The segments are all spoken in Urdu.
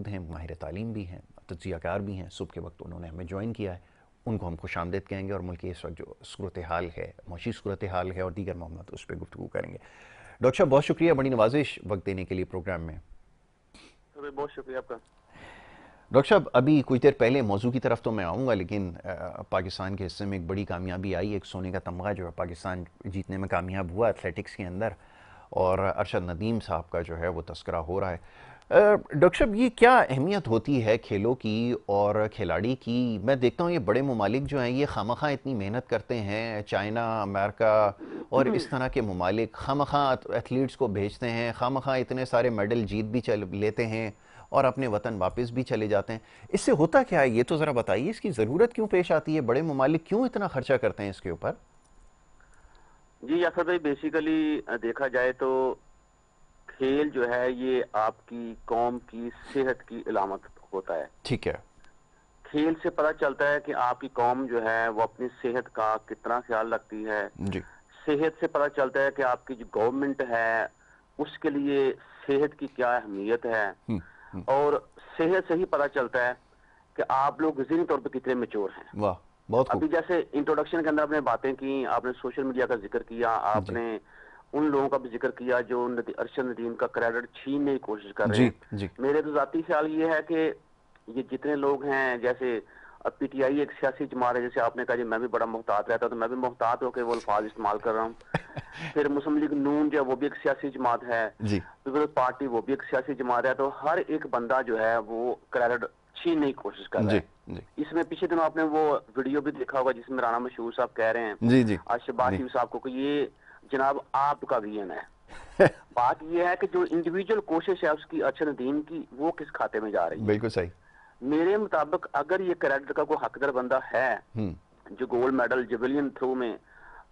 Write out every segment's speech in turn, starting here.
موجود ہیں، ماہر تعلیم بھی ہیں، تجزیہ کار بھی ہیں. صبح کے وقت انہوں نے ہمیں جوائن کیا ہے، ان کو ہم خوش آمدید کہیں گے اور ملک کی اس وقت جو صورتحال ہے، معاشی صورتحال ہے اور دیگر معاملات، اس پہ گفتگو کریں گے. ڈاکٹر صاحب بہت شکریہ، بڑی نوازش وقت دینے کے لیے پروگرام میں. بہت شکریہ آپ کا. ڈاکٹر صاحب ابھی کچھ دیر پہلے موضوع کی طرف تو میں آؤں گا، لیکن پاکستان کے حصے میں ایک بڑی کامیابی آئی، ایک سونے کا تمغہ جو ہے پاکستان جیتنے میں کامیاب ہوا ایتھلیٹکس کے اندر، اور ارشد ندیم صاحب کا جو ہے وہ تذکرہ ہو رہا ہے. ڈاکٹر صاحب یہ کیا اہمیت ہوتی ہے کھیلوں کی اور کھلاڑی کی؟ میں دیکھتا ہوں یہ بڑے ممالک جو ہیں یہ خواہ اتنی محنت کرتے ہیں، چائنا، امریکہ اور اس طرح کے ممالک خواہ ایتھلیٹس کو بھیجتے ہیں، خواہ اتنے سارے میڈل جیت بھی لیتے ہیں اور اپنے وطن واپس بھی چلے جاتے ہیں. اس سے ہوتا کیا ہے یہ تو ذرا بتائیے، اس کی ضرورت کیوں پیش آتی ہے؟ بڑے ممالک کیوں اتنا خرچہ کرتے ہیں اس کے اوپر؟ جی یاسر بھائی، بیسیکلی دیکھا جائے تو کھیل جو ہے یہ آپ کی قوم کی صحت کی علامت ہوتا ہے. ٹھیک ہے. کھیل سے پتہ چلتا ہے کہ آپ کی قوم جو ہے وہ اپنی صحت کا کتنا خیال رکھتی ہے. جی. صحت سے پتہ چلتا ہے کہ آپ کی جو گورنمنٹ ہے اس کے لیے صحت کی کیا اہمیت ہے، اور صحت سے ہی پتہ چلتا ہے کہ آپ لوگ ذہنی طور پہ کتنے میچور ہیں. واہ، بہت خوب. ابھی جیسے انٹروڈکشن کے اندر آپ نے باتیں کی، آپ نے سوشل میڈیا کا ذکر کیا، آپ نے ان لوگوں کا بھی ذکر کیا جو ارشد ندیم کا کریڈٹ چھیننے کی کوشش کر رہے ہیں. جی. میرے تو ذاتی خیال یہ ہے کہ یہ جتنے لوگ ہیں، جیسے پی ٹی آئی ایک سیاسی جماعت ہے، جیسے آپ نے کہا جی میں بھی بڑا محتاط رہتا ہوں تو میں بھی محتاط ہو کے وہ الفاظ استعمال کر رہا ہوں. پھر مسلم لیگ نون جو ہے وہ بھی ایک سیاسی جماعت ہے، پیپلز پارٹی وہ بھی ایک سیاسی جماعت ہے. تو ہر ایک بندہ جو ہے وہ کریڈٹ چھیننے کی کوشش کر رہا ہے. اس میں پیچھے دنوں آپ نے وہ ویڈیو بھی دیکھا ہوگا جس میں رانا مشہور صاحب کہہ رہے ہیں شہباز شریف صاحب کو کہ یہ جناب آپ کا ویژن ہے. بات یہ ہے کہ جو انڈیویجول کوشش ہے اس کی ارشد ندیم کی، وہ کس کھاتے میں جا رہی ہے؟ بالکل صحیح. میرے مطابق اگر یہ کریڈٹ کا کوئی حقدار بندہ ہے جو گولڈ میڈل جیولین تھرو میں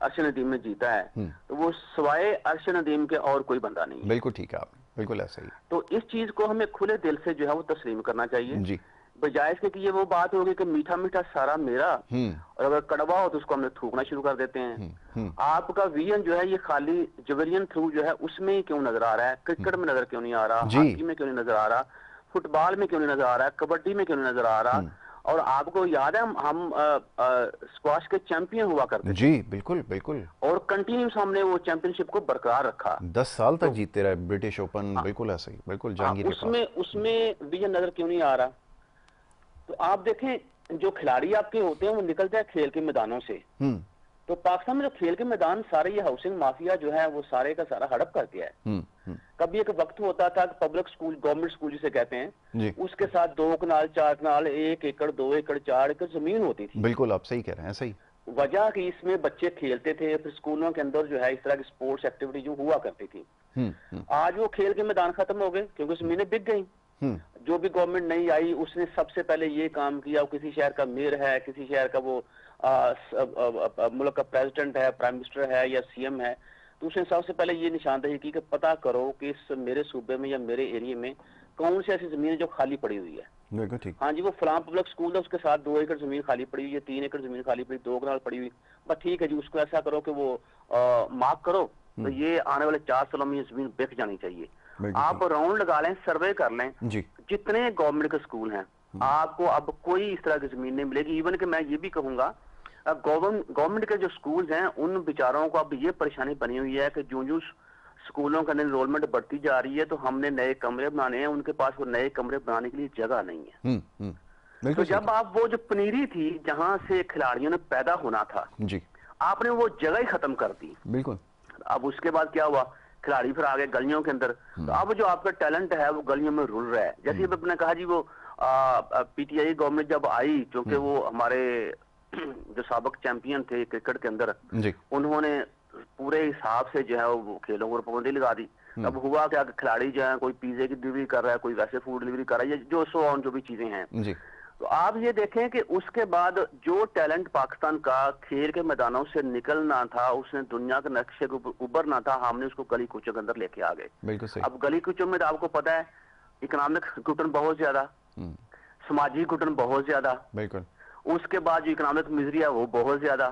ارشد ندیم نے جیتا ہے، تو وہ سوائے ارشد ندیم کے اور کوئی بندہ نہیں ہے. بالکل ٹھیک ہے، آپ نے بالکل ایسا ہی. تو اس چیز کو ہمیں کھلے دل سے جو ہے وہ تسلیم کرنا چاہیے، جی. بجائے اس کے کہ یہ وہ بات ہوگی کہ میٹھا میٹھا سارا میرا، اور اگر کڑوا ہو تو اس کو ہم نے تھوکنا شروع کر دیتے ہیں. آپ کا ویژن جو ہے یہ خالی جیولین تھرو جو ہے اس میں ہی کیوں نظر آ رہا ہے؟ کرکٹ میں نظر کیوں نہیں آ رہا؟ ہاکی میں کیوں نہیں نظر آ رہا؟ فٹ بال میں کیوں نہیں نظر آ رہا ہے؟ کبڈی میں کیوں نہیں نظر آ رہا؟ اور آپ کو یاد ہے ہم اسکواش کے چیمپئن ہوا کرتے تھے. جی بالکل بالکل. اور کنٹینیوس ہم نے وہ چیمپئن شپ کو برقرار رکھا، 10 سال تک جیتے رہے برٹش اوپن. بالکل ایسا ہی، بالکل جہانگیر کے پاس. اس میں ویژن نظر کیوں نہیں آ رہا؟ تو آپ دیکھیں جو کھلاڑی آپ کے ہوتے ہیں وہ نکلتے ہیں کھیل کے میدانوں سے، تو پاکستان میں جو کھیل کے میدان سارے یہ ہاؤسنگ مافیا جو ہے وہ سارے کا سارا ہڑپ کر دیا ہے. کبھی ایک وقت ہوتا تھا کہ پبلک سکول، گورنمنٹ سکول جسے کہتے ہیں، اس کے ساتھ 2 کنال 4 کنال 1 ایکڑ 2 ایکڑ 4 ایکڑ زمین ہوتی تھی. بالکل آپ صحیح کہہ رہے ہیں، صحیح. وجہ کہ اس میں بچے کھیلتے تھے، پھر سکولوں کے اندر جو ہے اس طرح کی سپورٹس ایکٹیویٹی جو ہوا کرتی تھی. آج وہ کھیل کے میدان ختم ہو گئے کیونکہ زمینیں بک گئیں. جو بھی گورنمنٹ نہیں آئی اس نے سب سے پہلے یہ کام کیا، کسی شہر کا میئر ہے، کسی شہر کا وہ ملک کا پریزیڈنٹ ہے، پرائم منسٹر ہے یا سی ایم ہے، تو اس نے سب سے پہلے یہ نشاندہی کی کہ پتہ کرو کہ اس میرے صوبے میں یا میرے ایریے میں کون سی ایسی زمین ہے جو خالی پڑی ہوئی ہے. ہاں جی، وہ فلاں پبلک سکول ہے، اس کے ساتھ 2 ایکڑ زمین خالی پڑی ہوئی ہے، 3 ایکڑ زمین خالی پڑی، 2 کنال پڑی ہوئی، بس ٹھیک ہے جی، اس کو ایسا کرو کہ وہ مارک کرو تو یہ آنے والے 4 سالوں میں یہ زمین بک جانی چاہیے. آپ راؤنڈ لگا لیں، سروے کر لیں، جتنے گورنمنٹ کے سکول ہیں آپ کو اب کوئی اس طرح کی زمین نہیں ملے گی. ایون کہ میں یہ بھی کہوں گا گورنمنٹ کے جو سکولز ہیں ان بیچاروں کو اب یہ پریشانی بنی ہوئی ہے کہ جو سکولوں کا انرولمنٹ بڑھتی جا رہی ہے تو ہم نے نئے کمرے بنانے ہیں، ان کے پاس وہ نئے کمرے بنانے کے لیے جگہ نہیں ہے. تو جب آپ وہ جو پنیری تھی جہاں سے کھلاڑیوں نے پیدا ہونا تھا، آپ نے وہ جگہ ہی ختم کر دی. بالکل. اب اس کے بعد کیا ہوا؟ کھلاڑی پھر آگے گلیوں کے اندر، تو اب جو آپ کا ٹیلنٹ ہے وہ گلیوں میں رل رہا ہے. جیسے آپ نے کہا جی وہ پی ٹی آئی گورنمنٹ جب آئی، چونکہ وہ ہمارے جو سابق چیمپئن تھے کرکٹ کے اندر، انہوں نے پورے حساب سے جو ہے وہ کھیلوں پر پابندی لگا دی. اب ہوا کیا کہ کھلاڑی جو ہے کوئی پیزے کی ڈلیوری کر رہا ہے، کوئی ویسے فوڈ ڈلیوری کر رہا ہے، جو جو بھی چیزیں ہیں. تو آپ یہ دیکھیں کہ اس کے بعد جو ٹیلنٹ پاکستان کا کھیل کے میدانوں سے نکلنا تھا، اس نے دنیا کے نقشے کو ابھرنا تھا، ہم نے اس کو گلی کوچوں کے اندر لے کے آ گئے. اب گلی کوچوں میں آپ کو پتہ ہے اکنامک گھٹن بہت زیادہ، سماجی گھٹن بہت زیادہ، اس کے بعد جو اکنامک مزری ہے وہ بہت زیادہ.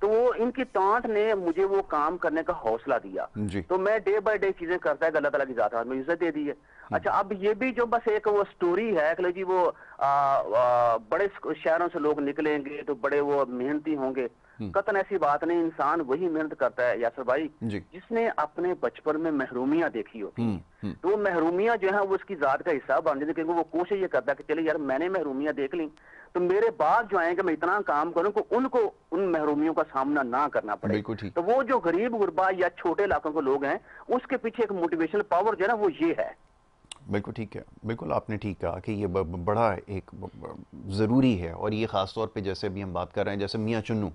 تو وہ ان کی ٹانٹ نے مجھے وہ کام کرنے کا حوصلہ دیا. تو میں ڈے بائی ڈے چیزیں کرتا ہے کہ اللہ تعالیٰ کی ذات میں عزت دے دی ہے. اچھا اب یہ بھی جو بس ایک وہ سٹوری ہے کہ جی وہ بڑے شہروں سے لوگ نکلیں گے تو بڑے وہ محنتی ہوں گے. قطعاً ایسی بات نہیں. انسان وہی محنت کرتا ہے یاسر بھائی جس نے اپنے بچپن میں محرومیاں دیکھی ہوتی ہیں. تو وہ محرومیاں جو ہیں وہ اس کی ذات کا حصہ بن جاتی ہیں, کیونکہ وہ کوشش یہ کرتا ہے کہ چلے یار میں نے محرومیاں دیکھ لی تو میرے بعد جو آئیں گے میں اتنا کام کروں کہ ان کو ان محرومیوں کا سامنا نہ کرنا پڑے. تو وہ جو غریب غربا یا چھوٹے علاقوں کے لوگ ہیں اس کے پیچھے ایک موٹیویشنل پاور جو ہے نا وہ یہ ہے. بالکل ٹھیک ہے, بالکل آپ نے ٹھیک کہا کہ یہ بڑا ایک ضروری ہے. اور یہ خاص طور پہ جیسے بھی ہم بات کر رہے ہیں, جیسے میاں چنو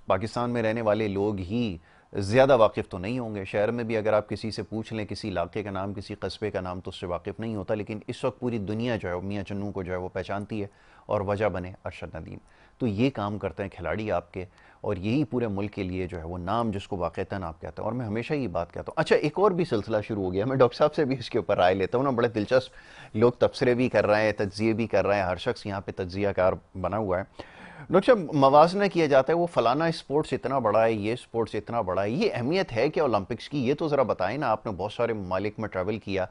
پاکستان میں رہنے والے لوگ ہی زیادہ واقف تو نہیں ہوں گے. شہر میں بھی اگر آپ کسی سے پوچھ لیں کسی علاقے کا نام, کسی قصبے کا نام, تو اس سے واقف نہیں ہوتا. لیکن اس وقت پوری دنیا جو ہے وہ میاں چنو کو جو ہے وہ پہچانتی ہے, اور وجہ بنے ارشد ندیم. تو یہ کام کرتے ہیں کھلاڑی آپ کے, اور یہی پورے ملک کے لیے جو ہے وہ نام جس کو واقعتاً آپ کہتے ہیں. اور میں ہمیشہ یہ بات کہتا ہوں. اچھا ایک اور بھی سلسلہ شروع ہو گیا, میں ڈاکٹر صاحب سے بھی اس کے اوپر رائے لیتا ہوں نا. بڑے دلچسپ لوگ تبصرے بھی کر رہے ہیں, تجزیے بھی کر رہے ہیں, ہر شخص یہاں پہ تجزیہ کار بنا ہوا ہے. ڈاکٹر صاحب موازنہ کیا جاتا ہے وہ فلانا اسپورٹس اتنا بڑا ہے, یہ اسپورٹس اتنا بڑا ہے, یہ اہمیت ہے کہ اولمپکس کی؟ یہ تو ذرا بتائیں نا, آپ نے بہت سارے ممالک میں ٹریول کیا,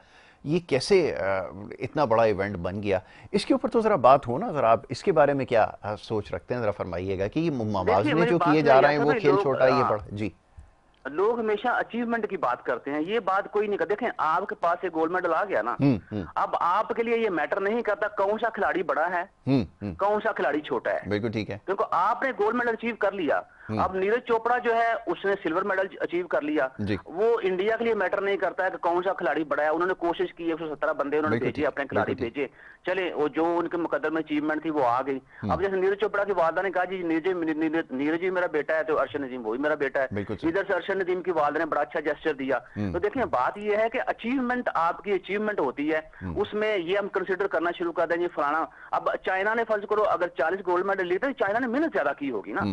یہ کیسے اتنا بڑا ایونٹ بن گیا؟ اس کے اوپر تو ذرا بات ہو نا. ذرا آپ اس کے بارے میں کیا سوچ رکھتے ہیں, ذرا فرمائیے گا کہ یہ موازنے جو کیے جا رہے ہیں وہ کھیل چھوٹا ہے یہ بڑا. جی لوگ ہمیشہ اچیومنٹ کی بات کرتے ہیں, یہ بات کوئی نہیں کرتا. دیکھیں آپ کے پاس ایک گولڈ میڈل آ گیا نا, اب آپ کے لیے یہ میٹر نہیں کرتا کون سا کھلاڑی بڑا ہے کون سا کھلاڑی چھوٹا ہے. بالکل ٹھیک ہے, کیونکہ آپ نے گولڈ میڈل اچیو کر لیا. اب نیرج چوپڑا جو ہے اس نے سلور میڈل اچیو کر لیا. وہ انڈیا کے لیے میٹر نہیں کرتا ہے کہ کون سا کھلاڑی بڑا ہے. انہوں نے کوشش کی, 117 بندے انہوں نے بھیجے, اپنے کھلاڑی بھیجے, چلے وہ جو ان کے مقدر میں اچیومنٹ تھی وہ آ گئی. اب جیسے نیرج چوپڑا کی والدہ نے کہا جی نیرج جی میرا بیٹا ہے تو ارشد ندیم وہی میرا بیٹا ہے. ادھر سے ارشد ندیم کی والدہ نے بڑا اچھا جیسچر دیا. تو دیکھیں بات یہ ہے کہ اچیومنٹ آپ کی اچیومنٹ ہوتی ہے, اس میں یہ ہم کنسیڈر کرنا شروع کر دیں گے فلانا. اب چائنا نے فرض کرو اگر 40 گولڈ میڈل لیے تو چائنا نے محنت زیادہ کی ہوگی نا.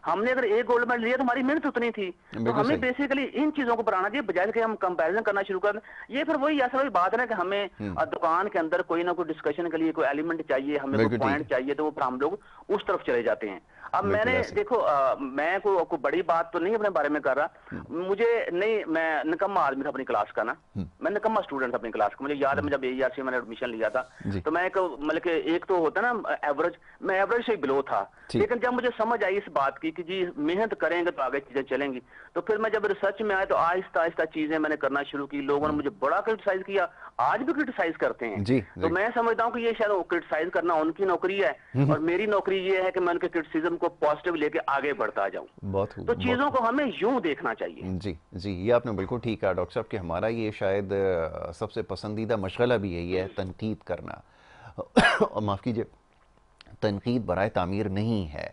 ہم نے اگر ایک گولڈ میڈل لیا تو ہماری محنت اتنی تھی. تو ہمیں بیسیکلی ان چیزوں کو بڑھانا چاہیے بجائے کہ ہم کمپیریزن کرنا شروع کر دیں. یہ پھر وہی ایسا بات ہے کہ ہمیں دکان کے اندر کوئی نہ کوئی ڈسکشن کے لیے کوئی ایلیمنٹ چاہیے, ہمیں کوئی پوائنٹ چاہیے, تو وہ پھر ہم لوگ اس طرف چلے جاتے ہیں. اب میں نے دیکھو میں کوئی بڑی بات تو نہیں اپنے بارے میں کر رہا, مجھے نہیں, میں نکما آدمی تھا اپنی کلاس کا نا, میں نکما اسٹوڈنٹ تھا اپنی کلاس کا. مجھے یاد ہے جب AER سے میں نے ایڈمیشن لیا تھا تو میں مطلب کہ ایک تو ہوتا نا ایوریج, میں ایوریج سے بلو تھا. لیکن جب مجھے سمجھ آئی اس بات کی کہ جی محنت کریں گے تو آگے چیزیں چلیں گی, تو پھر میں جب ریسرچ میں آیا تو آہستہ آہستہ چیزیں میں نے کرنا شروع کی. لوگوں نے مجھے بڑا کرٹیسائز کیا, آج بھی کرٹیسائز کرتے ہیں. تو میں سمجھتا ہوں کہ یہ شاید کرٹیسائز کرنا ان کی نوکری ہے, اور میری نوکری یہ ہے کہ میں ان کے کرٹیسزم کو پازیٹیو لے کے آگے بڑھتا جاؤں. تو چیزوں کو ہمیں یوں دیکھنا چاہیے. جی جی, یہ آپ نے بالکل ٹھیک کہا ڈاکٹر صاحب کہ ہمارا یہ شاید سب سے پسندیدہ مشغلہ بھی یہی ہے, تنقید کرنا. معاف کیجیے, تنقید برائے تعمیر نہیں ہے,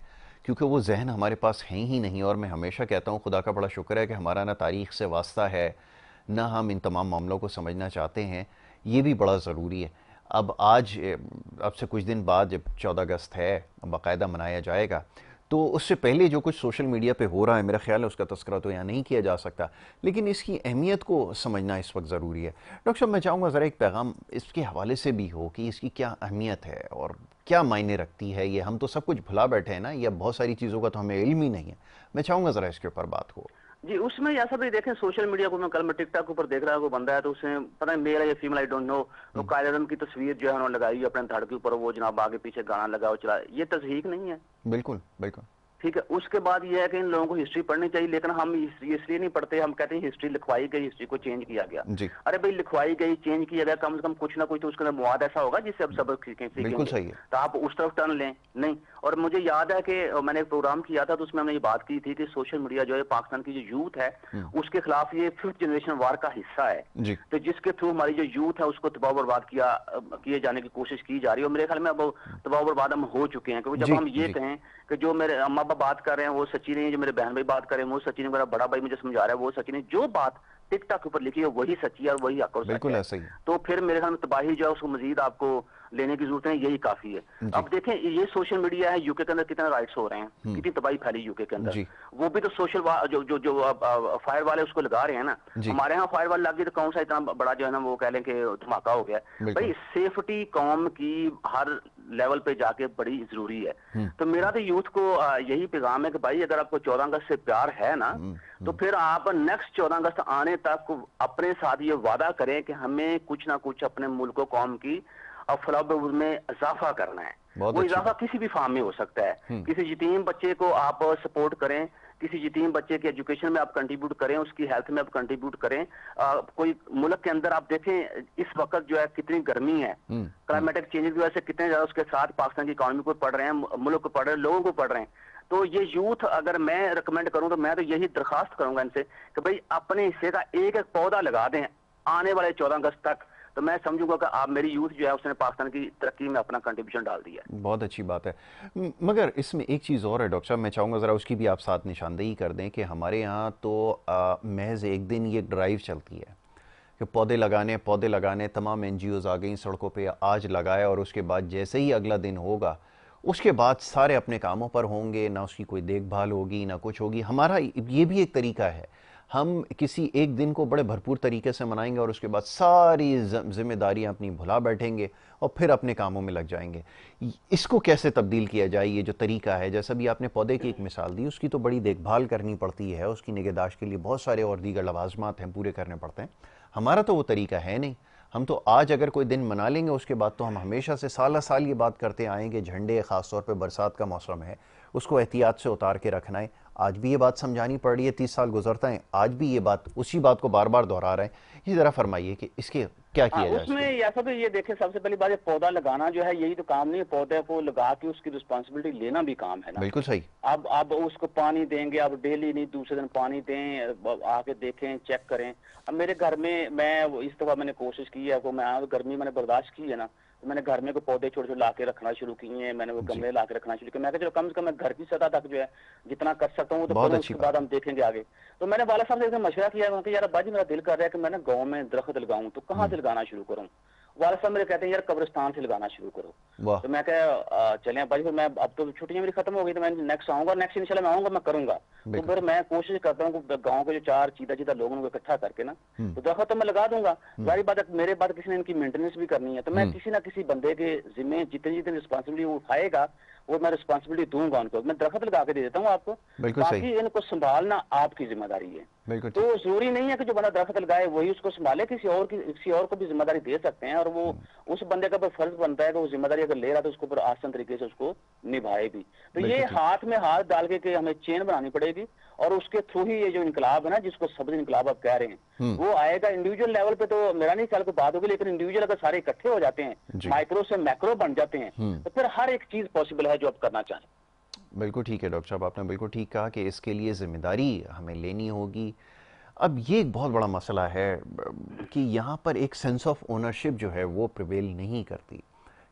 کیونکہ وہ ذہن ہمارے پاس ہیں ہی نہیں. اور میں ہمیشہ کہتا ہوں خدا کا بڑا شکر ہے کہ ہمارا نہ تاریخ سے واسطہ ہے, نہ ہم ان تمام معاملوں کو سمجھنا چاہتے ہیں. یہ بھی بڑا ضروری ہے. اب سے کچھ دن بعد جب 14 اگست ہے باقاعدہ منایا جائے گا, تو اس سے پہلے جو کچھ سوشل میڈیا پہ ہو رہا ہے میرا خیال ہے اس کا تذکرہ تو یہاں نہیں کیا جا سکتا, لیکن اس کی اہمیت کو سمجھنا اس وقت ضروری ہے. ڈاکٹر صاحب میں چاہوں گا ذرا ایک پیغام اس کے حوالے سے بھی ہو کہ اس کی کیا اہمیت ہے اور کیا معنی رکھتی ہے. یہ ہم تو سب کچھ بھلا بیٹھے ہیں نا, یا بہت ساری چیزوں کا تو ہمیں علم ہی نہیں ہے. میں چاہوں گا ذرا اس کے اوپر بات ہو. جی اس میں ایسا بھی دیکھیں سوشل میڈیا کو, میں کل میں ٹک ٹاک اوپر دیکھ رہا ہوں, کوئی بندہ ہے تو اس نے پتہ نہیں میل ہے یا فیمل آئی ڈونٹ نو, تو قائد اعظم کی تصویر جو ہے انہوں نے لگائی اپنے دھڑ کے اوپر, وہ جناب آگے پیچھے گانا لگا اور چلا. یہ تصحیح نہیں ہے. بالکل بالکل ٹھیک ہے. اس کے بعد یہ ہے کہ ان لوگوں کو ہسٹری پڑھنی چاہیے, لیکن ہم ہسٹری اس لیے نہیں پڑھتے, ہم کہتے ہیں ہسٹری لکھوائی گئی, ہسٹری کو چینج کیا گیا. ارے بھائی لکھوائی گئی, چینج کیا گیا, کم سے کم کچھ نہ کچھ تو اس کے اندر مواد ایسا ہوگا جس سے اب سبق سیکھیں گے, تو آپ اس طرف ٹرن لیں نہیں. اور مجھے یاد ہے کہ میں نے ایک پروگرام کیا تھا تو اس میں ہم نے یہ بات کی تھی کہ سوشل میڈیا جو ہے پاکستان کی جو یوتھ ہے اس کے خلاف یہ 5th جنریشن وار کا حصہ ہے, تو جس کے تھرو ہماری جو یوتھ ہے اس کو تباہ و برباد کیے جانے کی کوشش کی جا رہی ہے. اور میرے خیال میں اب تباہ و برباد ہم ہو چکے ہیں, کیونکہ جب ہم یہ کہیں کہ جو میرے اما ابا بات کر رہے ہیں وہ سچی نہیں ہے, جو میرے بہن بھائی بات کر رہے ہیں وہ سچی نہیں, میرا بڑا بھائی مجھے سمجھا رہا ہے وہ سچی نہیں, جو بات ٹک ٹاک اوپر لکھی ہے وہی سچی ہے اور وہی حق اور سچ ہے, تو پھر میرے خیال میں تباہی جو ہے اس کو مزید آپ کو لینے کی ضرورت ہے, یہی کافی ہے. اب دیکھیں یہ سوشل میڈیا ہے, UK کے اندر کتنے رائٹس ہو رہے ہیں, کتنی تباہی پھیلی UK کے اندر, وہ بھی تو سوشل جو فائر والے اس کو لگا رہے ہیں نا. ہمارے ہاں فائر وال لگ گئی تو کون سا اتنا بڑا جو ہے نا وہ کہہ لیں کہ دھماکہ ہو گیا. بھائی سیفٹی قوم کی ہر لیول پہ جا کے بڑی ضروری ہے. تو میرا تو یوتھ کو یہی پیغام ہے کہ بھائی اگر آپ کو 14 اگست سے پیار ہے نا تو پھر آپ نیکسٹ 14 اگست آنے تک اپنے ساتھ یہ وعدہ کریں کہ ہمیں کچھ نہ کچھ اپنے ملک و قوم کی افراد میں اضافہ کرنا ہے. وہ اضافہ کسی بھی فارم میں ہو سکتا ہے. کسی یتیم بچے کو آپ سپورٹ کریں, کسی یتیم بچے کی ایجوکیشن میں آپ کنٹریبیوٹ کریں, اس کی ہیلتھ میں آپ کنٹریبیوٹ کریں. کوئی ملک کے اندر آپ دیکھیں اس وقت جو ہے کتنی گرمی ہے, کلائمیٹک چینج کی وجہ سے کتنے زیادہ اس کے ساتھ پاکستان کی اکانومی کو پڑھ رہے ہیں, ملک کو پڑھ رہے ہیں, لوگوں کو پڑھ رہے ہیں. تو یہ یوتھ اگر میں ریکمینڈ کروں تو میں تو یہی درخواست کروں گا ان سے کہ بھئی اپنے حصے کا ایک ایک پودا لگا دیں آنے والے 14 اگست تک. تو میں سمجھوں گا کہ آپ میری یوتھ جو ہے اس نے پاکستان کی ترقی میں اپنا کنٹریبیوشن ڈال دیا ہے. بہت اچھی بات ہے. مگر اس میں ایک چیز اور ہے ڈاکٹر صاحب, میں چاہوں گا ذرا اس کی بھی آپ ساتھ نشاندہی کر دیں کہ ہمارے یہاں تو محض ایک دن یہ ڈرائیو چلتی ہے کہ پودے لگانے, تمام این جی اوز آ گئیں سڑکوں پہ, آج لگائے اور اس کے بعد جیسے ہی اگلا دن ہوگا اس کے بعد سارے اپنے کاموں پر ہوں گے, نہ اس کی کوئی دیکھ بھال ہوگی نہ کچھ ہوگی. ہمارا یہ بھی ایک طریقہ ہے, ہم کسی ایک دن کو بڑے بھرپور طریقے سے منائیں گے اور اس کے بعد ساری ذمہ داریاں اپنی بھلا بیٹھیں گے اور پھر اپنے کاموں میں لگ جائیں گے. اس کو کیسے تبدیل کیا جائے؟ یہ جو طریقہ ہے, جیسا بھی آپ نے پودے کی ایک مثال دی, اس کی تو بڑی دیکھ بھال کرنی پڑتی ہے, اس کی نگہداشت کے لیے بہت سارے اور دیگر لوازمات ہیں پورے کرنے پڑتے ہیں. ہمارا تو وہ طریقہ ہے نہیں. ہم تو آج اگر کوئی دن منا لیں گے اس کے بعد تو ہم ہمیشہ سے سالہ سال یہ بات کرتے آئیں گے, جھنڈے خاص طور پہ برسات کا موسم ہے اس کو احتیاط سے اتار کے رکھنا ہے. آج بھی یہ بات سمجھانی پڑ رہی ہے, 30 سال گزرتا ہے, آج بھی یہ بات اسی بات کو بار بار دہرا رہے ہیں. یہ ذرا فرمائیے کہ اس کے کیا کیا جائے؟ اس میں ایسا تو یہ دیکھیں سب سے پہلی بات ہے پودا لگانا جو ہے یہی تو کام نہیں ہے, پودے کو لگا کے اس کی رسپانسبلٹی لینا بھی کام ہے نا. بالکل صحیح. اب اس کو پانی دیں گے, اب ڈیلی نہیں, دوسرے دن پانی دیں, آ کے دیکھیں, چیک کریں. اب میرے گھر میں اس دفعہ میں نے کوشش کی ہے, میں گرمی میں نے برداشت کی ہے نا, تو میں نے گھر میں کو پودے چھوٹے چھوٹے لا کے رکھنا شروع کیے ہیں, میں نے وہ گملے لا کے رکھنا شروع کیا. میں کہا چلو کم سے کم میں گھر کی سطح تک جو ہے جتنا کر سکتا ہوں تو کروں, اس کے بعد ہم دیکھیں گے آگے. تو میں نے والد صاحب سے مشورہ کیا کہ یار ابا جی میرا دل کر رہا ہے کہ میں نا گاؤں میں درخت لگاؤں, تو کہاں سے لگانا شروع کروں؟ والد صاحب میرے کہتے ہیں یار قبرستان سے لگانا شروع کرو. تو میں کہا چلیں ابا جی, پھر میں اب تو چھٹیاں میری ختم ہو گئی, تو میں نیکسٹ آؤں گا, نیکسٹ انشاءاللہ میں آؤں گا, میں کروں گا. تو پھر میں کوشش کرتا ہوں کہ گاؤں کے جو 4 چیتا لوگوں کو اکٹھا کر کے نا تو درخت تو میں لگا دوں گا. ظاہر بات ہے میرے بعد کسی نے ان کی مینٹیننس بھی کرنی ہے, تو میں کسی نہ کسی بندے کے ذمہ جتنی رسپانسبلٹی وہ اٹھائے گا وہ میں رسپانسبلٹی دوں گا ان کو. میں درخت لگا کے دے دیتا ہوں آپ کو, باقی ان کو سنبھالنا آپ کی ذمہ داری ہے. تو ضروری نہیں ہے کہ جو بندہ درخت لگائے وہی اس کو سنبھالے, کسی اور کو بھی ذمہ داری دے سکتے ہیں, اور وہ اس بندے کا فرض بنتا ہے کہ وہ ذمہ داری اگر لے رہا تو اس کو آسان طریقے سے اس کو نبھائے بھی. تو یہ ہاتھ میں ہاتھ ڈال کے کہ ہمیں چین بنانی پڑے گی, اور اس کے تھرو ہی یہ جو انقلاب ہے نا جس کو سبز انقلاب آپ کہہ رہے ہیں وہ آئے گا. انڈیویجول لیول پہ تو میرا نہیں خیال کو بات ہوگی, لیکن انڈیویجول اگر سارے اکٹھے ہو جاتے ہیں, مائکرو سے میکرو بن جاتے ہیں, تو پھر ہر ایک چیز پاسبل ہے جو آپ کرنا چاہیں. بالکل ٹھیک ہے ڈاکٹر صاحب, آپ نے بالکل ٹھیک کہا کہ اس کے لیے ذمہ داری ہمیں لینی ہوگی. اب یہ ایک بہت بڑا مسئلہ ہے کہ یہاں پر ایک سینس آف اونرشپ جو ہے وہ پریویل نہیں کرتی.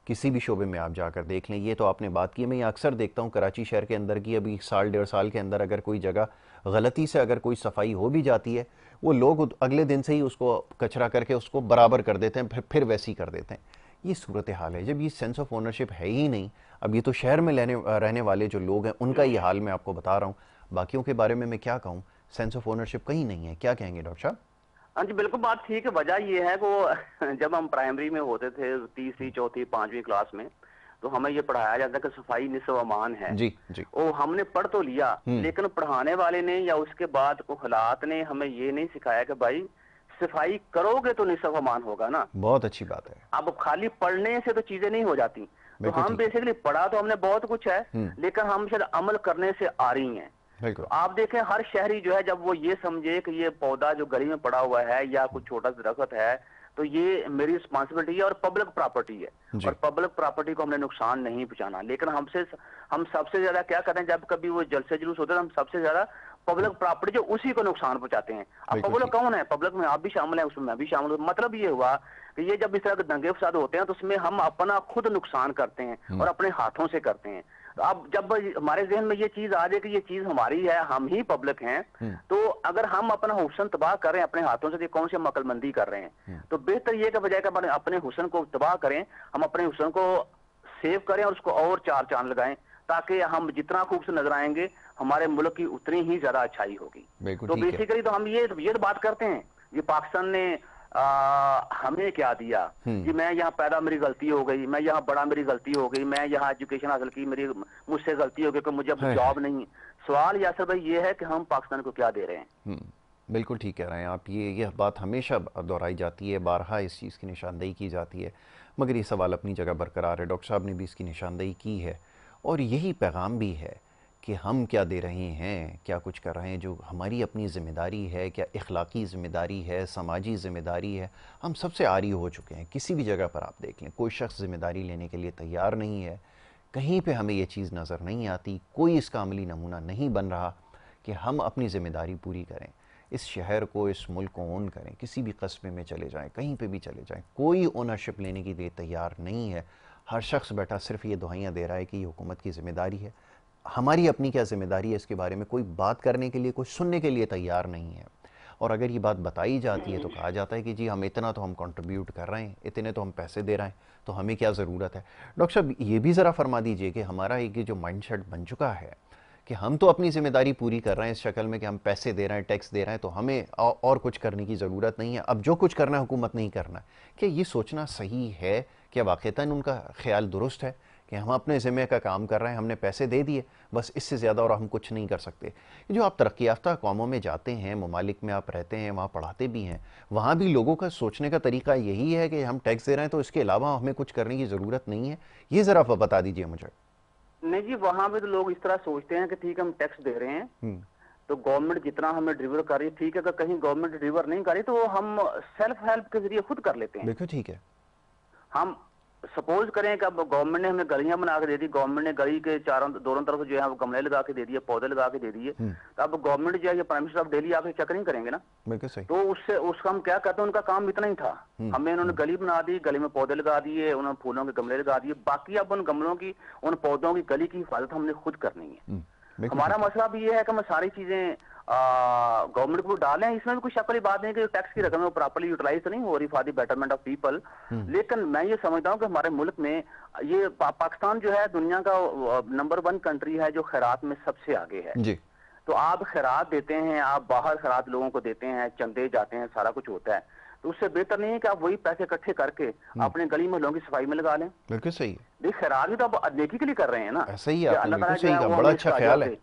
کسی بھی شعبے میں آپ جا کر دیکھ لیں, یہ تو آپ نے بات کی, میں یہ اکثر دیکھتا ہوں کراچی شہر کے اندر کی, ابھی 1.5 سال کے اندر اگر کوئی جگہ غلطی سے اگر کوئی صفائی ہو بھی جاتی ہے, وہ لوگ اگلے دن سے ہی اس کو کچرا کر کے اس کو برابر کر دیتے ہیں, پھر ویسی کر دیتے ہیں. یہ صورتحال ہے جب یہ سینس آف اونرشپ ہے ہی نہیں. اب یہ تو شہر میں رہنے والے جو لوگ ہیں ان کا یہ حال میں آپ کو بتا رہا ہوں, باقیوں کے بارے میں کیا کہوں, سینس آف اونرشپ کہیں نہیں ہے. کیا کہیں گے ڈاکٹر صاحب؟ ہاں جی بالکل بات ٹھیک ہے. وجہ یہ ہے کہ جب ہم پرائمری میں ہوتے تھے 3ری 4تھی 5ویں کلاس میں, تو ہمیں یہ پڑھایا جاتا ہے کہ صفائی نصف امان ہے. جی جی. وہ ہم نے پڑھ تو لیا, لیکن پڑھانے والے نے یا اس کے بعد کو حالات نے ہمیں یہ نہیں سکھایا کہ بھائی صفائی کرو گے تو نصف امان ہوگا نا. بہت اچھی بات ہے. اب خالی پڑھنے سے تو چیزیں نہیں ہو جاتی. تو ہم بیسیکلی پڑھا تو ہم نے بہت کچھ ہے, لیکن ہم شاید عمل کرنے سے آ رہی ہیں. تو آپ دیکھیں ہر شہری جو ہے جب وہ یہ سمجھے کہ یہ پودا جو گلی میں پڑا ہوا ہے یا کچھ چھوٹا سا درخت ہے تو یہ میری رسپانسبلٹی ہے اور پبلک پراپرٹی ہے, اور پبلک پراپرٹی کو ہم نے نقصان نہیں پہنچانا. لیکن ہم سب سے زیادہ کیا کرتے ہیں, جب کبھی وہ جلسے جلوس ہوتے ہیں ہم سب سے زیادہ پبلک پراپرٹی جو اسی کو نقصان پہنچاتے ہیں. اب پبلک کون ہے؟ پبلک میں آپ بھی شامل ہیں, اس میں میں بھی شامل ہوں. مطلب یہ ہوا کہ یہ جب اس طرح کے دنگے فساد ہوتے ہیں تو اس میں ہم اپنا خود نقصان کرتے ہیں اور اپنے ہاتھوں سے کرتے ہیں. اب جب ہمارے ذہن میں یہ چیز آ جائے کہ یہ چیز ہماری ہے, ہم ہی پبلک ہیں, تو اگر ہم اپنا حسن تباہ کر رہے ہیں اپنے ہاتھوں سے, کون سی ہم عقل مندی کر رہے ہیں؟ تو بہتر یہ کہ بجائے کہ اپنے حسن کو تباہ کریں, ہم اپنے حسن کو سیو کریں اور اس کو اور 4 چاند لگائیں, تاکہ ہم جتنا خوبصورت نظر آئیں گے ہمارے ملک کی اتنی ہی زیادہ اچھائی ہوگی. تو بیسیکلی تو ہم یہ بات کرتے ہیں, یہ پاکستان نے ہمیں کیا دیا جی، میں یہاں پیدا میری غلطی ہو گئی، میں یہاں بڑا میری غلطی ہو گئی، میں یہاں ایجوکیشن حاصل کی میری مجھ سے غلطی ہو گئی کہ مجھے اب جاب نہیں. سوال یاسر بھائی یہ ہے کہ ہم پاکستان کو کیا دے رہے ہیں. بالکل ٹھیک کہہ رہے ہیں آپ. یہ بات ہمیشہ دہرائی جاتی ہے، بارہا اس چیز کی نشاندہی کی جاتی ہے، مگر یہ سوال اپنی جگہ برقرار ہے. ڈاکٹر صاحب نے بھی اس کی نشاندہی کی ہے، اور یہی پیغام بھی ہے کہ ہم کیا دے رہے ہیں، کیا کچھ کر رہے ہیں، جو ہماری اپنی ذمہ داری ہے، کیا اخلاقی ذمہ داری ہے، سماجی ذمہ داری ہے. ہم سب سے عاری ہو چکے ہیں. کسی بھی جگہ پر آپ دیکھ لیں، کوئی شخص ذمہ داری لینے کے لیے تیار نہیں ہے. کہیں پہ ہمیں یہ چیز نظر نہیں آتی، کوئی اس کا عملی نمونہ نہیں بن رہا کہ ہم اپنی ذمہ داری پوری کریں. اس شہر کو، اس ملک کو اون کریں. کسی بھی قصبے میں چلے جائیں، کہیں پہ بھی چلے جائیں، کوئی اونرشپ لینے کے لیے تیار نہیں ہے. ہر شخص بیٹھا صرف یہ دعائیاں دے رہا ہے کہ یہ حکومت کی ذمہ داری ہے. ہماری اپنی کیا ذمہ داری ہے اس کے بارے میں کوئی بات کرنے کے لیے، کوئی سننے کے لیے تیار نہیں ہے. اور اگر یہ بات بتائی جاتی ہے تو کہا جاتا ہے کہ جی ہم اتنا تو ہم کنٹریبیوٹ کر رہے ہیں، اتنے تو ہم پیسے دے رہے ہیں، تو ہمیں کیا ضرورت ہے. ڈاکٹر صاحب یہ بھی ذرا فرما دیجئے کہ ہمارا ایک جو مائنڈ سیٹ بن چکا ہے کہ ہم تو اپنی ذمہ داری پوری کر رہے ہیں اس شکل میں کہ ہم پیسے دے رہے ہیں، ٹیکس دے رہے ہیں، تو ہمیں اور کچھ کرنے کی ضرورت نہیں ہے. اب جو کچھ کرنا ہے حکومت نہیں کرنا ہے. کہ یہ سوچنا صحیح ہے؟ کیا واقعتاً ان کا خیال درست ہے کہ ہم اپنے ذمہ کا کام کر رہے ہیں، ہم نے پیسے دے دیے، بس اس سے زیادہ اور ہم کچھ نہیں کر سکتے؟ جو آپ ترقی یافتہ قوموں میں جاتے ہیں، ممالک میں آپ رہتے ہیں، وہاں پڑھاتے بھی ہیں، وہاں بھی لوگوں کا سوچنے کا طریقہ یہی ہے کہ ہم ٹیکس دے رہے ہیں تو اس کے علاوہ ہمیں کچھ کرنے کی ضرورت نہیں ہے. یہ ذرا بتا دیجئے مجھے. نہیں جی، وہاں پہ تو لوگ اس طرح سوچتے ہیں کہ ٹھیک ہے ہم ٹیکس دے رہے ہیں تو گورنمنٹ جتنا ہمیں ڈلیور کر رہی ہے ٹھیک ہے، اگر کہیں گورنمنٹ ڈلیور نہیں کر رہی تو ہم سیلف ہیلپ کے ذریعے خود کر لیتے ہیں. بالکل ٹھیک ہے. ہم سپوز کریں کہ اب گورنمنٹ نے ہمیں گلیاں بنا کے دے دی، گورنمنٹ نے گلی کے دونوں طرف جو ہے وہ گملے لگا کے دے دیے، پودے لگا کے دے دیے، تو اب گورنمنٹ جو ہے یہ پرائم منسٹر آف ڈیلی آ کے چیک نہیں کریں گے نا. بالکل صحیح. تو اس کا ہم کیا کرتے ہیں، ان کا کام اتنا ہی تھا. ہمیں انہوں نے گلی بنا دی، گلی میں پودے لگا دیے، انہوں نے پھولوں کے گملے لگا دیے، باقی اب ان گملوں کی، ان پودوں کی، گلی کی حفاظت ہم نے خود کرنی ہے. ہمارا مسئلہ بھی یہ ہے کہ ہم ساری چیزیں گورنمنٹ کو ڈالیں. اس میں بھی کوئی شک والی بات نہیں کہ ٹیکس کی رقم پراپرلی یوٹیلائز تو نہیں ہو رہی for the betterment of people, لیکن میں یہ سمجھتا ہوں کہ ہمارے ملک میں یہ پاکستان جو ہے دنیا کا نمبر 1 کنٹری ہے جو خیرات میں سب سے آگے ہے. جی. تو آپ خیرات دیتے ہیں، آپ باہر خیرات لوگوں کو دیتے ہیں، چندے جاتے ہیں، سارا کچھ ہوتا ہے، تو اس سے بہتر نہیں ہے کہ آپ وہی پیسے اکٹھے کر کے اپنے گلی محلوں کی صفائی میں لگا لیں. بالکل صحیح. دیکھ خیرات بھی تو آپ نیکی کے لیے کر رہے ہیں نا. ایسا ہی آپ نے بالکل صحیح کہا، بڑا اچھا خیال ہے.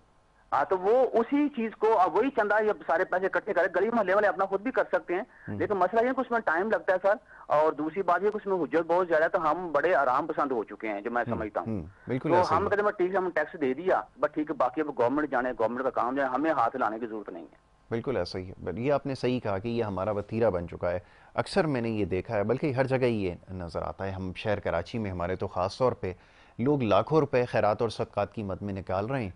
تو وہ اسی چیز کو اب وہی چندہ یا سارے پیسے اکٹھے کرے، گلی محلے والے اپنا خود بھی کر سکتے ہیں، لیکن مسئلہ یہ ہے کہ اس میں ٹائم لگتا ہے سر، اور دوسری بات یہ کہ اس میں حجت بہت زیادہ ہے. تو ہم بڑے آرام پسند ہو چکے ہیں جو میں سمجھتا ہوں. تو ہم کہتے ہیں ٹھیک ہے ہم ٹیکس دے دیا بٹ ٹھیک ہے، باقی اب گورنمنٹ جانے، گورنمنٹ کا کام جائے، ہمیں ہاتھ لانے کی ضرورت نہیں ہے. بالکل ایسا ہی ہے. یہ آپ نے صحیح کہا کہ یہ ہمارا وتیرہ بن چکا ہے. اکثر میں نے یہ دیکھا ہے، بلکہ ہر جگہ یہ نظر آتا ہے. ہم شہر کراچی میں ہمارے تو خاص طور پہ لوگ لاکھوں روپے خیرات اور صدقات کی مد میں نکال رہے ہیں،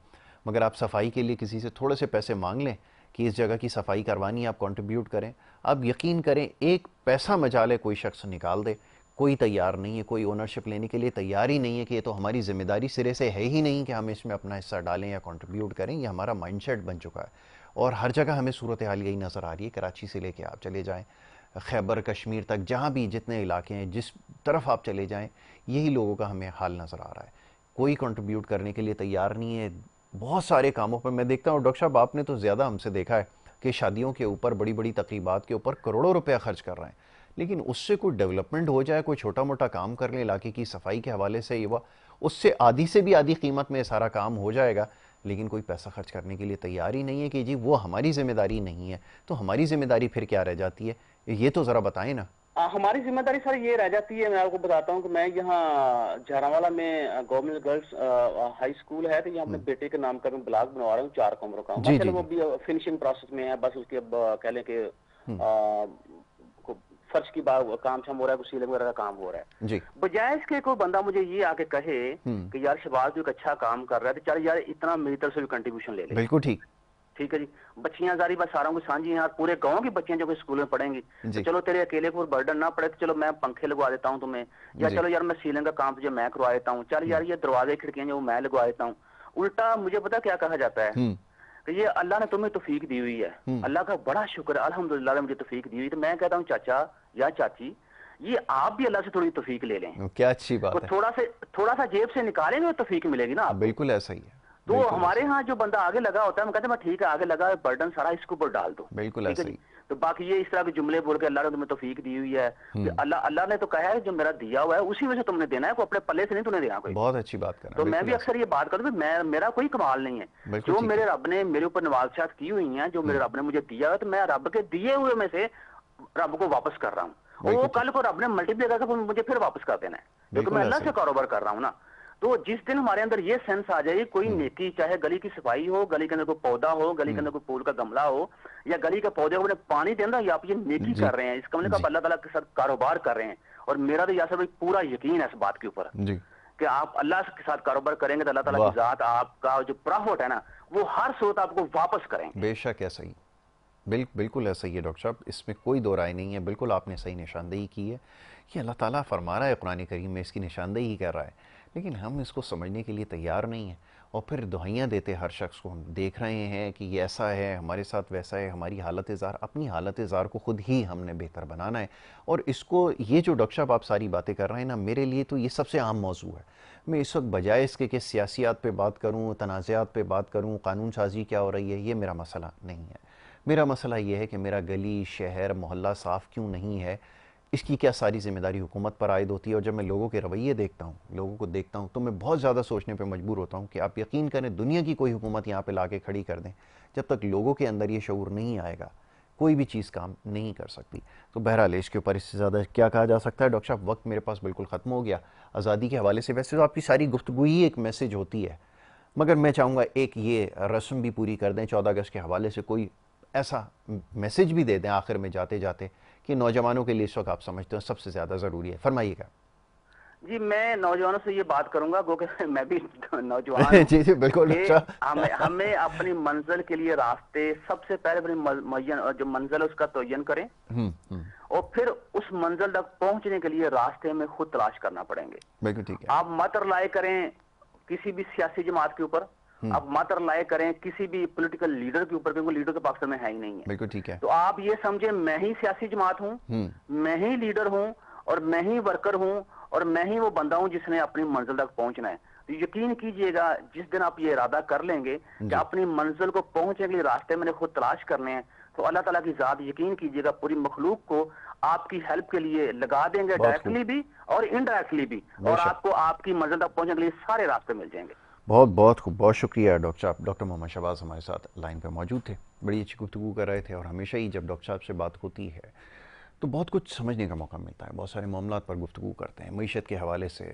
مگر آپ صفائی کے لیے کسی سے تھوڑے سے پیسے مانگ لیں کہ اس جگہ کی صفائی کروانی ہے، آپ کنٹریبیوٹ کریں، آپ یقین کریں ایک پیسہ مجالے کوئی شخص نکال دے، کوئی تیار نہیں ہے، کوئی اونرشپ لینے کے لیے تیار ہی نہیں ہے کہ یہ تو ہماری ذمہ داری سرے سے ہے ہی نہیں کہ ہم اس میں اپنا حصہ ڈالیں یا کنٹریبیوٹ کریں. یہ ہمارا مائنڈ سیٹ بن چکا ہے، اور ہر جگہ ہمیں صورتحال یہی نظر آ رہی ہے. کراچی سے لے کے آپ چلے جائیں خیبر کشمیر تک، جہاں بھی جتنے علاقے ہیں، جس طرف آپ چلے جائیں، یہی لوگوں کا ہمیں حال نظر آ رہا ہے. کوئی کنٹریبیوٹ کرنے کے لیے تیار نہیں ہے. بہت سارے کاموں پر میں دیکھتا ہوں، ڈاکٹر صاحب آپ نے تو زیادہ ہم سے دیکھا ہے کہ شادیوں کے اوپر، بڑی بڑی تقریبات کے اوپر کروڑوں روپیہ خرچ کر رہے ہیں، لیکن اس سے کوئی ڈیولپمنٹ ہو جائے، کوئی چھوٹا موٹا کام کر لیں علاقے کی صفائی کے حوالے سے، یہ اس سے آدھی سے بھی آدھی قیمت میں سارا کام ہو جائے گا، لیکن کوئی پیسہ خرچ کرنے کے لیے تیار ہی نہیں ہے کہ جی وہ ہماری ذمہ داری نہیں ہے. تو ہماری ذمہ داری پھر کیا رہ جاتی ہے؟ یہ تو ذرا بتائیں نا. ہماری ذمہ داری سر یہ رہ جاتی ہے، میں آپ کو بتاتا ہوں کہ میں یہاں جہرانوالہ میں گورنمنٹ گرلز ہائی اسکول ہے، تو یہاں اپنے بیٹے کے نام کا میں بلاک بنوا رہا ہوں 4 کمروں کا. ماشاءاللہ وہ بھی فنشنگ پروسیس میں ہے، بس اس کے اب کہہ لیں کہ فرش کی کام شام ہو رہا ہے، سیلنگ وغیرہ کا کام ہو رہا ہے. جی. بجائے اس کے کوئی بندہ مجھے یہ آ کے کہے کہ یار شہباز تو ایک اچھا کام کر رہا ہے، تو چل یار اتنا میری طرف سے بھی کنٹریبیوشن لے لے. بالکل ٹھیک. ٹھیک ہے جی. بچیاں ظاہری بات ساروں کو سانجھی ہیں، پورے گاؤں کی بچیاں جو اسکول میں پڑھیں گی، تو چلو تیرے اکیلے کو برڈن نہ پڑے، تو چلو میں پنکھے لگوا دیتا ہوں تمہیں، یا چلو یار میں سیلنگ کا کام تجھے میں کروا دیتا ہوں، چل یار یہ دروازے کھڑکیاں جو میں لگوا دیتا ہوں. الٹا مجھے پتا کیا کہا جاتا ہے کہ یہ اللہ نے تمہیں توفیق دی ہوئی ہے، اللہ کا بڑا شکر ہے، الحمدللہ نے مجھے توفیق دی ہوئی. تو میں کہتا ہوں چاچا یا چاچی یہ آپ بھی اللہ سے تھوڑی توفیق لے لیں. کیا اچھی بات ہے. تھوڑا سا جیب سے نکالیں گے توفیق ملے گی نا آپ. بالکل ایسا ہی ہے. تو ہمارے ہاں جو بندہ آگے لگا ہوتا ہے، ہم کہتے ہیں ٹھیک ہے آگے لگا، برڈن سارا اس کے اوپر ڈال دو. بالکل ایسا ہی. تو باقی یہ اس طرح کے جملے بول کے اللہ نے تمہیں توفیق دی ہوئی ہے کہ اللہ نے تو کہا ہے جو میرا دیا ہوا ہے اسی میں سے تم نے دینا ہے، کوئی اپنے پلے سے نہیں تم نے دینا کوئی. بہت اچھی بات کر رہے ہیں. تو میں بھی اکثر یہ بات کروں کہ میرا کوئی کمال نہیں ہے، جو میرے رب نے میرے اوپر نوازشات کی ہوئی ہیں، جو میرے رب نے مجھے دیا ہے، تو میں رب کے دیے ہوئے میں سے رب کو واپس کر رہا ہوں، اور وہ کل کو رب نے ملٹی پلائی کر کے مجھے پھر واپس کر دینا ہے، کیونکہ میں اللہ سے کاروبار کر رہا ہوں نا. تو جس دن ہمارے اندر یہ سینس آ جائے، کوئی نیکی، چاہے گلی کی صفائی ہو، گلی کے اندر کوئی پودا ہو، گلی کے اندر کوئی پھول کا گملہ ہو، یا گلی کے پودے کو پانی دینا، یا آپ یہ نیکی کر رہے ہیں، اس کا مطلب اللہ تعالیٰ کے ساتھ کاروبار کر رہے ہیں. اور میرا تو یاسر بھائی پورا یقین ہے اس بات کے اوپر کہ آپ اللہ کے ساتھ کاروبار کریں گے تو اللہ تعالیٰ کی ذات آپ کا جو پرافٹ ہے نا وہ ہر صورت آپ کو واپس کریں گے. بے شک ایسا ہی، بالکل ایسا ہی ہے ڈاکٹر صاحب، اس میں کوئی دو رائے نہیں ہے. بالکل آپ نے صحیح نشاندہی کی ہے کہ اللہ تعالیٰ فرما رہا ہے قرآن کریم میں، اس کی نشاندہی ہی کر رہا ہے، لیکن ہم اس کو سمجھنے کے لیے تیار نہیں ہیں، اور پھر دہائیاں دیتے ہر شخص کو. ہم دیکھ رہے ہیں کہ یہ ایسا ہے، ہمارے ساتھ ویسا ہے. ہماری حالت زار، اپنی حالت زار کو خود ہی ہم نے بہتر بنانا ہے. اور اس کو، یہ جو ڈاکٹر صاحب آپ ساری باتیں کر رہے ہیں نا، میرے لیے تو یہ سب سے عام موضوع ہے. میں اس وقت بجائے اس کے کہ سیاسیات پہ بات کروں، تنازعات پہ بات کروں، قانون سازی کیا ہو رہی ہے، یہ میرا مسئلہ نہیں ہے. میرا مسئلہ یہ ہے کہ میرا گلی، شہر، محلہ صاف کیوں نہیں ہے، اس کی کیا ساری ذمہ داری حکومت پر عائد ہوتی ہے. اور جب میں لوگوں کے رویے دیکھتا ہوں، لوگوں کو دیکھتا ہوں، تو میں بہت زیادہ سوچنے پہ مجبور ہوتا ہوں کہ آپ یقین کریں دنیا کی کوئی حکومت یہاں پہ لا کے کھڑی کر دیں، جب تک لوگوں کے اندر یہ شعور نہیں آئے گا کوئی بھی چیز کام نہیں کر سکتی. تو بہرحال اس کے اوپر اس سے زیادہ کیا کہا جا سکتا ہے. ڈاکٹر صاحب وقت میرے پاس بالکل ختم ہو گیا. آزادی کے حوالے سے ویسے تو آپ کی ساری گفتگو ہی ایک میسیج ہوتی ہے، مگر میں چاہوں گا ایک یہ رسم بھی پوری کر دیں 14 اگست کے حوالے سے، کوئی ایسا میسیج بھی دے دیں آخر میں جاتے جاتے کہ نوجوانوں کے لیے اس وقت آپ سمجھتے ہیں سب سے زیادہ ضروری ہے. فرمائیے گا. جی میں نوجوانوں سے یہ بات کروں گا کیونکہ میں بھی نوجوان ہوں. جی بالکل. ہمیں اپنی منزل کے لیے راستے سب سے پہلے اپنی جو منزل ہے اس کا تعین کریں، اور پھر اس منزل تک پہنچنے کے لیے راستے میں خود تلاش کرنا پڑیں گے. بالکل ٹھیک ہے. آپ مت رلائے کریں کسی بھی سیاسی جماعت کے اوپر، آپ مت رلائے کریں کسی بھی پولیٹیکل لیڈر کے اوپر، کیونکہ لیڈر تو پاکستان میں ہے ہی نہیں ہے. بالکل ٹھیک ہے. تو آپ یہ سمجھیں میں ہی سیاسی جماعت ہوں، میں ہی لیڈر ہوں، اور میں ہی ورکر ہوں، اور میں ہی وہ بندہ ہوں جس نے اپنی منزل تک پہنچنا ہے. تو یقین کیجئے گا جس دن آپ یہ ارادہ کر لیں گے کہ اپنی منزل کو پہنچنے کے لیے راستے میں نے خود تلاش کرنے ہیں، تو اللہ تعالیٰ کی ذات یقین کیجئے گا پوری مخلوق کو آپ کی ہیلپ کے لیے لگا دیں گے، ڈائریکٹلی بھی اور انڈائریکٹلی بھی، اور آپ کو آپ کی منزل تک پہنچنے کے لیے سارے راستے مل جائیں گے. بہت خوب، بہت شکریہ ڈاکٹر صاحب. ڈاکٹر محمد شہباز ہمارے ساتھ لائن پہ موجود تھے، بڑی اچھی گفتگو کر رہے تھے. اور ہمیشہ ہی جب ڈاکٹر صاحب سے بات ہوتی ہے تو بہت کچھ سمجھنے کا موقع ملتا ہے، بہت سارے معاملات پر گفتگو کرتے ہیں، معیشت کے حوالے سے.